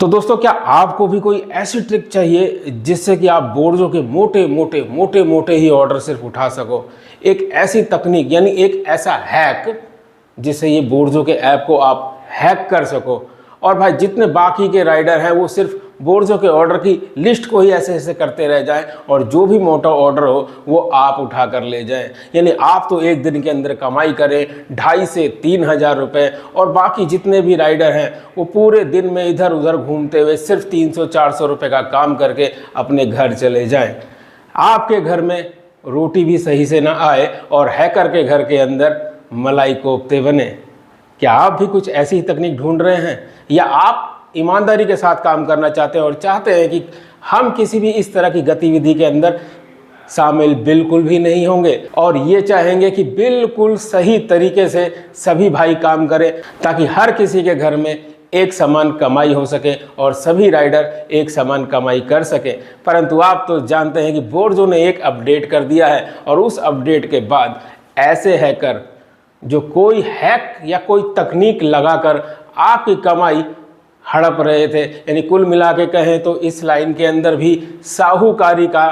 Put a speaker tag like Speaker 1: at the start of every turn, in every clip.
Speaker 1: तो दोस्तों, क्या आपको भी कोई ऐसी ट्रिक चाहिए जिससे कि आप बोर्जों के मोटे मोटे ही ऑर्डर सिर्फ उठा सको। एक ऐसी तकनीक यानी एक ऐसा हैक जिससे ये बोर्जों के ऐप को आप हैक कर सको और भाई जितने बाकी के राइडर हैं वो सिर्फ बोर्जों के ऑर्डर की लिस्ट को ही ऐसे ऐसे करते रह जाएं और जो भी मोटा ऑर्डर हो वो आप उठा कर ले जाएं। यानी आप तो एक दिन के अंदर कमाई करें 2,500 से 3,000 रुपये और बाकी जितने भी राइडर हैं वो पूरे दिन में इधर उधर घूमते हुए सिर्फ 300-400 रुपये का काम करके अपने घर चले जाएं। आपके घर में रोटी भी सही से ना आए और हैकर के घर के अंदर मलाई कोफ्ते बने। क्या आप भी कुछ ऐसी तकनीक ढूंढ रहे हैं या आप ईमानदारी के साथ काम करना चाहते हैं और चाहते हैं कि हम किसी भी इस तरह की गतिविधि के अंदर शामिल बिल्कुल भी नहीं होंगे और ये चाहेंगे कि बिल्कुल सही तरीके से सभी भाई काम करें ताकि हर किसी के घर में एक समान कमाई हो सके और सभी राइडर एक समान कमाई कर सके। परंतु आप तो जानते हैं कि बोर्जो ने एक अपडेट कर दिया है और उस अपडेट के बाद ऐसे हैकर जो कोई हैक या कोई तकनीक लगाकर आपकी कमाई हड़प रहे थे, यानी कुल मिला के कहें तो इस लाइन के अंदर भी साहूकारी का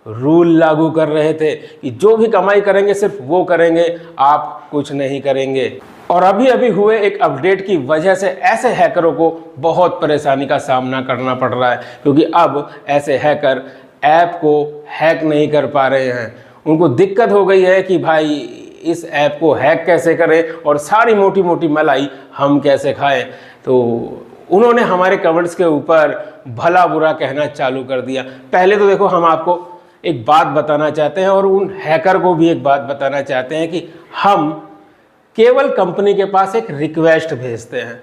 Speaker 1: रूल लागू कर रहे थे कि जो भी कमाई करेंगे सिर्फ वो करेंगे, आप कुछ नहीं करेंगे। और अभी अभी हुए एक अपडेट की वजह से ऐसे हैकरों को बहुत परेशानी का सामना करना पड़ रहा है क्योंकि अब ऐसे हैकर ऐप को हैक नहीं कर पा रहे हैं। उनको दिक्कत हो गई है कि भाई इस ऐप को हैक कैसे करें और सारी मोटी मोटी मलाई हम कैसे खाएं। तो उन्होंने हमारे कमेंट्स के ऊपर भला बुरा कहना चालू कर दिया। पहले तो देखो, हम आपको एक बात बताना चाहते हैं और उन हैकर को भी एक बात बताना चाहते हैं कि हम केवल कंपनी के पास एक रिक्वेस्ट भेजते हैं।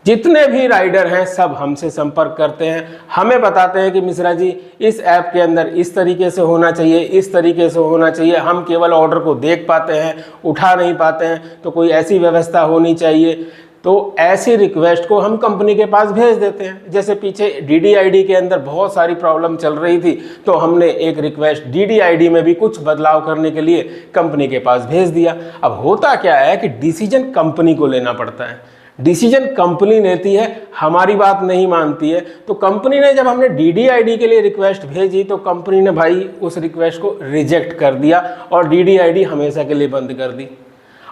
Speaker 1: जितने भी राइडर हैं सब हमसे संपर्क करते हैं, हमें बताते हैं कि मिश्रा जी इस ऐप के अंदर इस तरीके से होना चाहिए, इस तरीके से होना चाहिए। हम केवल ऑर्डर को देख पाते हैं, उठा नहीं पाते हैं, तो कोई ऐसी व्यवस्था होनी चाहिए। तो ऐसी रिक्वेस्ट को हम कंपनी के पास भेज देते हैं। जैसे पीछे DDID के अंदर बहुत सारी प्रॉब्लम चल रही थी तो हमने एक रिक्वेस्ट DDID में भी कुछ बदलाव करने के लिए कंपनी के पास भेज दिया। अब होता क्या है कि डिसीजन कंपनी को लेना पड़ता है, डिसीजन कंपनी लेती है, हमारी बात नहीं मानती है। तो कंपनी ने जब हमने DDID के लिए रिक्वेस्ट भेजी तो कंपनी ने भाई उस रिक्वेस्ट को रिजेक्ट कर दिया और DDID हमेशा के लिए बंद कर दी।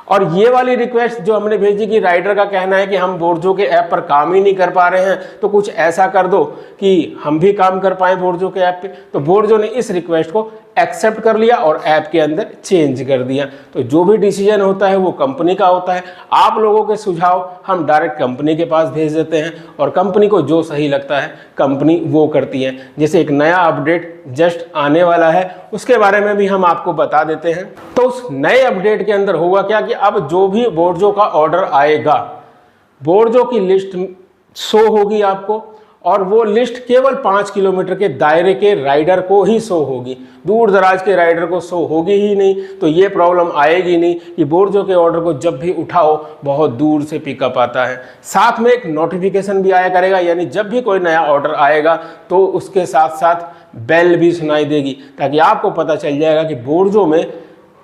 Speaker 1: और ये वाली रिक्वेस्ट जो हमने भेजी कि राइडर का कहना है कि हम बोर्जो के ऐप पर काम ही नहीं कर पा रहे हैं तो कुछ ऐसा कर दो कि हम भी काम कर पाएँ बोर्जो के ऐप पे, तो बोर्जो ने इस रिक्वेस्ट को एक्सेप्ट कर लिया और ऐप के अंदर चेंज कर दिया। तो जो भी डिसीजन होता है वो कंपनी का होता है। आप लोगों के सुझाव हम डायरेक्ट कंपनी के पास भेज देते हैं और कंपनी को जो सही लगता है कंपनी वो करती है। जैसे एक नया अपडेट जस्ट आने वाला है उसके बारे में भी हम आपको बता देते हैं। तो उस नए अपडेट के अंदर होगा क्या कि अब जो भी बोर्जो का ऑर्डर आएगा बोर्जो की लिस्ट शो होगी आपको और वो लिस्ट केवल 5 किलोमीटर के दायरे के राइडर को ही शो होगी, दूर दराज के राइडर को शो होगी ही नहीं। तो ये प्रॉब्लम आएगी नहीं कि बोर्जो के ऑर्डर को जब भी उठाओ बहुत दूर से पिकअप आता है। साथ में एक नोटिफिकेशन भी आया करेगा, यानी जब भी कोई नया ऑर्डर आएगा तो उसके साथ साथ बेल भी सुनाई देगी ताकि आपको पता चल जाएगा कि बोर्जो में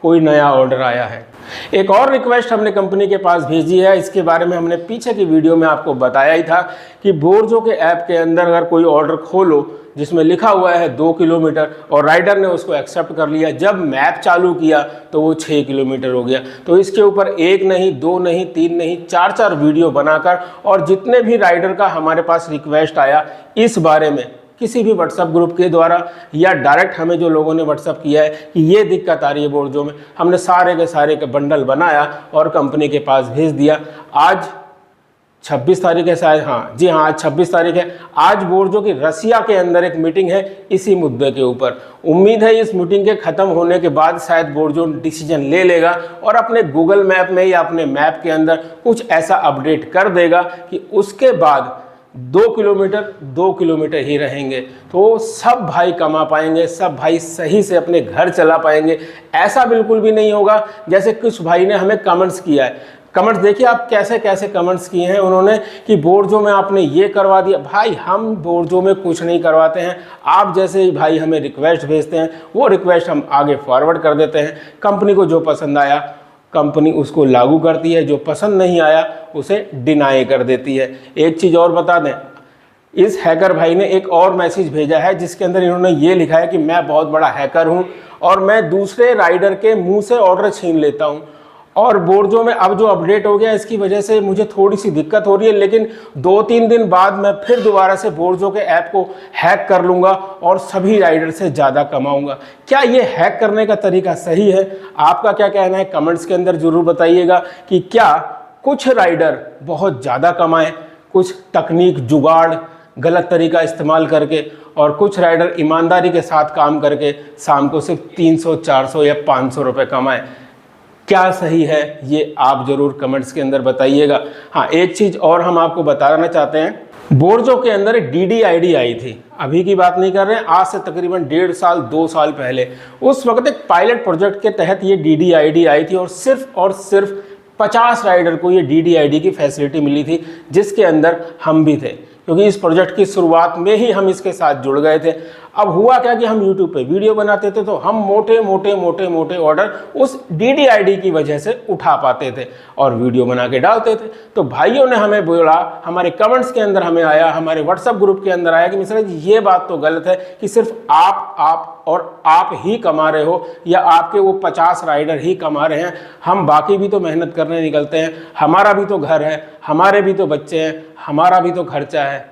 Speaker 1: कोई नया ऑर्डर आया है। एक और रिक्वेस्ट हमने कंपनी के पास भेजी है, इसके बारे में हमने पीछे की वीडियो में आपको बताया ही था कि बोर्जो के ऐप के अंदर अगर कोई ऑर्डर खोलो जिसमें लिखा हुआ है 2 किलोमीटर और राइडर ने उसको एक्सेप्ट कर लिया, जब मैप चालू किया तो वो 6 किलोमीटर हो गया। तो इसके ऊपर 1 नहीं 2 नहीं 3 नहीं 4 वीडियो बनाकर और जितने भी राइडर का हमारे पास रिक्वेस्ट आया इस बारे में किसी भी व्हाट्सएप ग्रुप के द्वारा या डायरेक्ट हमें जो लोगों ने व्हाट्सएप किया है कि ये दिक्कत आ रही है बोर्जो में, हमने सारे के सारे का बंडल बनाया और कंपनी के पास भेज दिया। आज 26 तारीख है शायद, हाँ जी हाँ आज 26 तारीख है। आज बोर्जो की रसिया के अंदर एक मीटिंग है इसी मुद्दे के ऊपर। उम्मीद है इस मीटिंग के ख़त्म होने के बाद शायद बोर्जो डिसीजन ले लेगा और अपने गूगल मैप में या अपने मैप के अंदर कुछ ऐसा अपडेट कर देगा कि उसके बाद 2 किलोमीटर ही रहेंगे तो सब भाई कमा पाएंगे, सब भाई सही से अपने घर चला पाएंगे। ऐसा बिल्कुल भी नहीं होगा जैसे कुछ भाई ने हमें कमेंट्स किया है। कमेंट्स देखिए आप कैसे कैसे कमेंट्स किए हैं उन्होंने कि बोर्जो में आपने ये करवा दिया। भाई हम बोर्जो में कुछ नहीं करवाते हैं, आप जैसे ही भाई हमें रिक्वेस्ट भेजते हैं वो रिक्वेस्ट हम आगे फॉरवर्ड कर देते हैं। कंपनी को जो पसंद आया कंपनी उसको लागू करती है, जो पसंद नहीं आया उसे डिनाई कर देती है। एक चीज़ और बता दें, इस हैकर भाई ने एक और मैसेज भेजा है जिसके अंदर इन्होंने ये लिखा है कि मैं बहुत बड़ा हैकर हूं और मैं दूसरे राइडर के मुंह से ऑर्डर छीन लेता हूं, और बोर्जो में अब जो अपडेट हो गया इसकी वजह से मुझे थोड़ी सी दिक्कत हो रही है, लेकिन 2-3 दिन बाद मैं फिर दोबारा से बोर्जो के ऐप को हैक कर लूँगा और सभी राइडर से ज़्यादा कमाऊँगा। क्या ये हैक करने का तरीका सही है? आपका क्या कहना है कमेंट्स के अंदर ज़रूर बताइएगा कि क्या कुछ राइडर बहुत ज़्यादा कमाएं, कुछ तकनीक जुगाड़ गलत तरीका इस्तेमाल करके, और कुछ राइडर ईमानदारी के साथ काम करके शाम को सिर्फ 300, 400 या 500 रुपये कमाएं। क्या सही है ये आप जरूर कमेंट्स के अंदर बताइएगा। हाँ, एक चीज़ और हम आपको बताना चाहते हैं, बोर्जो के अंदर DDID आई थी, अभी की बात नहीं कर रहे हैं, आज से तकरीबन 1.5 साल 2 साल पहले। उस वक्त एक पायलट प्रोजेक्ट के तहत ये DDID आई थी और सिर्फ 50 राइडर को ये DDID की फैसिलिटी मिली थी, जिसके अंदर हम भी थे, क्योंकि इस प्रोजेक्ट की शुरुआत में ही हम इसके साथ जुड़ गए थे। अब हुआ क्या कि हम YouTube पे वीडियो बनाते थे तो हम मोटे ऑर्डर उस DDID की वजह से उठा पाते थे और वीडियो बना के डालते थे। तो भाइयों ने हमें बोला, हमारे कमेंट्स के अंदर हमें आया, हमारे WhatsApp ग्रुप के अंदर आया कि मिश्रा जी ये बात तो गलत है कि सिर्फ आप ही कमा रहे हो या आपके वो 50 राइडर ही कमा रहे हैं, हम बाकी भी तो मेहनत करने निकलते हैं, हमारा भी तो घर है, हमारे भी तो बच्चे हैं, हमारा भी तो खर्चा है।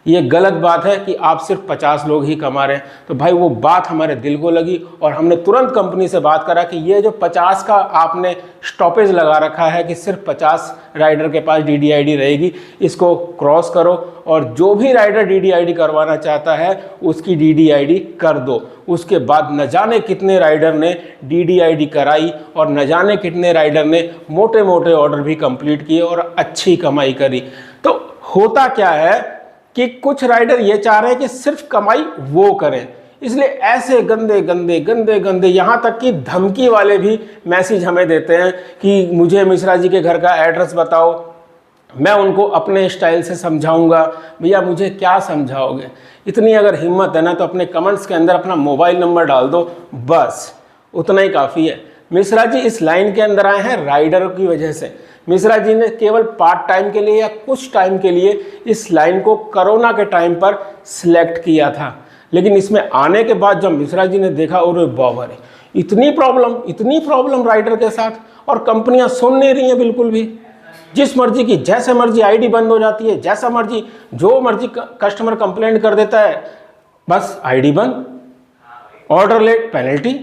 Speaker 1: ये गलत बात है कि आप सिर्फ 50 लोग ही कमा रहे हैं। तो भाई वो बात हमारे दिल को लगी और हमने तुरंत कंपनी से बात करा कि ये जो 50 का आपने स्टॉपेज लगा रखा है कि सिर्फ 50 राइडर के पास DDID रहेगी, इसको क्रॉस करो और जो भी राइडर DDID करवाना चाहता है उसकी DDID कर दो। उसके बाद न जाने कितने राइडर ने DDID कराई और न जाने कितने राइडर ने मोटे ऑर्डर भी कंप्लीट किए और अच्छी कमाई करी। तो होता क्या है कि कुछ राइडर ये चाह रहे हैं कि सिर्फ कमाई वो करें, इसलिए ऐसे गंदे यहाँ तक कि धमकी वाले भी मैसेज हमें देते हैं कि मुझे मिश्रा जी के घर का एड्रेस बताओ, मैं उनको अपने स्टाइल से समझाऊंगा। भैया मुझे क्या समझाओगे? इतनी अगर हिम्मत है ना तो अपने कमेंट्स के अंदर अपना मोबाइल नंबर डाल दो, बस उतना ही काफ़ी है। मिश्रा जी इस लाइन के अंदर आए हैं राइडरों की वजह से। मिश्रा जी ने केवल पार्ट टाइम के लिए या कुछ टाइम के लिए इस लाइन को कोरोना के टाइम पर सिलेक्ट किया था, लेकिन इसमें आने के बाद जब मिश्रा जी ने देखा, और बाबा रे इतनी प्रॉब्लम राइडर के साथ, और कंपनियां सुन नहीं रही हैं बिल्कुल भी। जिस मर्जी की जैसे मर्जी आईडी बंद हो जाती है, जैसा मर्जी जो मर्जी कस्टमर कंप्लेंट कर देता है, बस आईडी बंद, ऑर्डर लेट, पेनल्टी,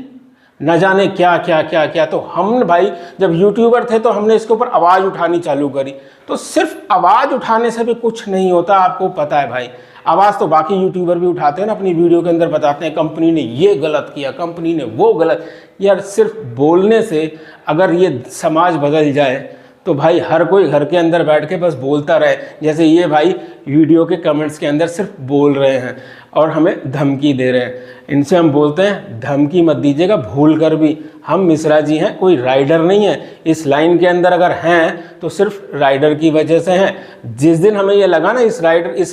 Speaker 1: न जाने क्या। तो हम भाई जब यूट्यूबर थे तो हमने इसके ऊपर आवाज़ उठानी चालू करी। तो सिर्फ आवाज़ उठाने से भी कुछ नहीं होता, आपको पता है भाई। आवाज़ तो बाकी यूट्यूबर भी उठाते हैं ना, अपनी वीडियो के अंदर बताते हैं कंपनी ने ये गलत किया, कंपनी ने वो गलत। यार सिर्फ बोलने से अगर ये समाज बदल जाए तो भाई हर कोई घर के अंदर बैठ के बस बोलता रहे, जैसे ये भाई वीडियो के कमेंट्स के अंदर सिर्फ बोल रहे हैं और हमें धमकी दे रहे हैं। इनसे हम बोलते हैं धमकी मत दीजिएगा भूल कर भी, हम मिश्रा जी हैं, कोई राइडर नहीं है। इस लाइन के अंदर अगर हैं तो सिर्फ राइडर की वजह से हैं। जिस दिन हमें ये लगा ना इस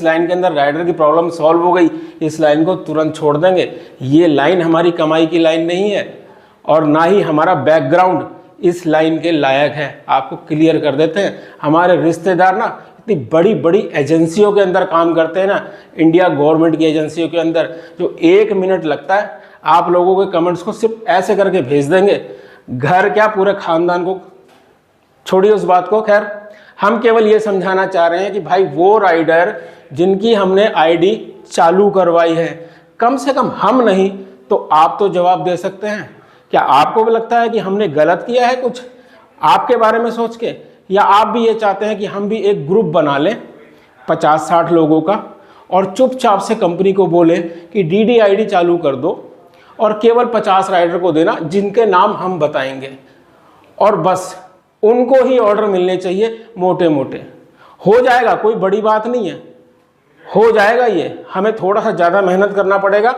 Speaker 1: लाइन के अंदर राइडर की प्रॉब्लम सॉल्व हो गई, इस लाइन को तुरंत छोड़ देंगे। ये लाइन हमारी कमाई की लाइन नहीं है और ना ही हमारा बैकग्राउंड इस लाइन के लायक है। आपको क्लियर कर देते हैं, हमारे रिश्तेदार ना इतनी बड़ी एजेंसियों के अंदर काम करते हैं ना, इंडिया गवर्नमेंट की एजेंसियों के अंदर, जो 1 मिनट लगता है आप लोगों के कमेंट्स को सिर्फ ऐसे करके भेज देंगे, घर क्या पूरे खानदान को। छोड़िए उस बात को, खैर हम केवल ये समझाना चाह रहे हैं कि भाई वो राइडर जिनकी हमने आईडी चालू करवाई है, कम से कम हम नहीं तो आप तो जवाब दे सकते हैं। क्या आपको भी लगता है कि हमने गलत किया है कुछ आपके बारे में सोच के, या आप भी ये चाहते हैं कि हम भी एक ग्रुप बना लें 50-60 लोगों का और चुपचाप से कंपनी को बोलें कि DDID चालू कर दो और केवल 50 राइडर को देना जिनके नाम हम बताएंगे, और बस उनको ही ऑर्डर मिलने चाहिए मोटे। हो जाएगा, कोई बड़ी बात नहीं है, हो जाएगा। ये हमें थोड़ा सा ज़्यादा मेहनत करना पड़ेगा।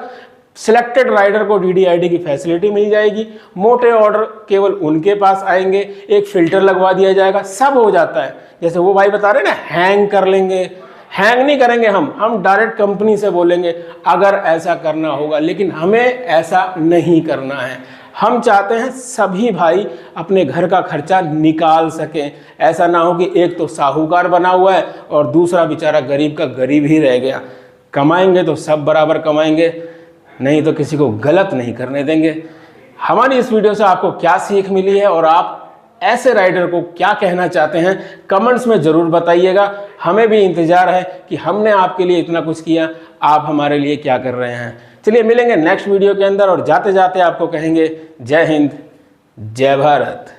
Speaker 1: सिलेक्टेड राइडर को DDID की फैसिलिटी मिल जाएगी, मोटे ऑर्डर केवल उनके पास आएंगे, एक फ़िल्टर लगवा दिया जाएगा, सब हो जाता है। जैसे वो भाई बता रहे ना हैंग कर लेंगे, हैंग नहीं करेंगे हम डायरेक्ट कंपनी से बोलेंगे अगर ऐसा करना होगा, लेकिन हमें ऐसा नहीं करना है। हम चाहते हैं सभी भाई अपने घर का खर्चा निकाल सकें। ऐसा ना हो कि एक तो साहूकार बना हुआ है और दूसरा बेचारा गरीब का गरीब ही रह गया। कमाएंगे तो सब बराबर कमाएंगे, नहीं तो किसी को गलत नहीं करने देंगे। हमारी इस वीडियो से आपको क्या सीख मिली है और आप ऐसे राइडर को क्या कहना चाहते हैं, कमेंट्स में ज़रूर बताइएगा। हमें भी इंतज़ार है कि हमने आपके लिए इतना कुछ किया, आप हमारे लिए क्या कर रहे हैं। चलिए मिलेंगे नेक्स्ट वीडियो के अंदर, और जाते जाते आपको कहेंगे जय हिंद, जय भारत।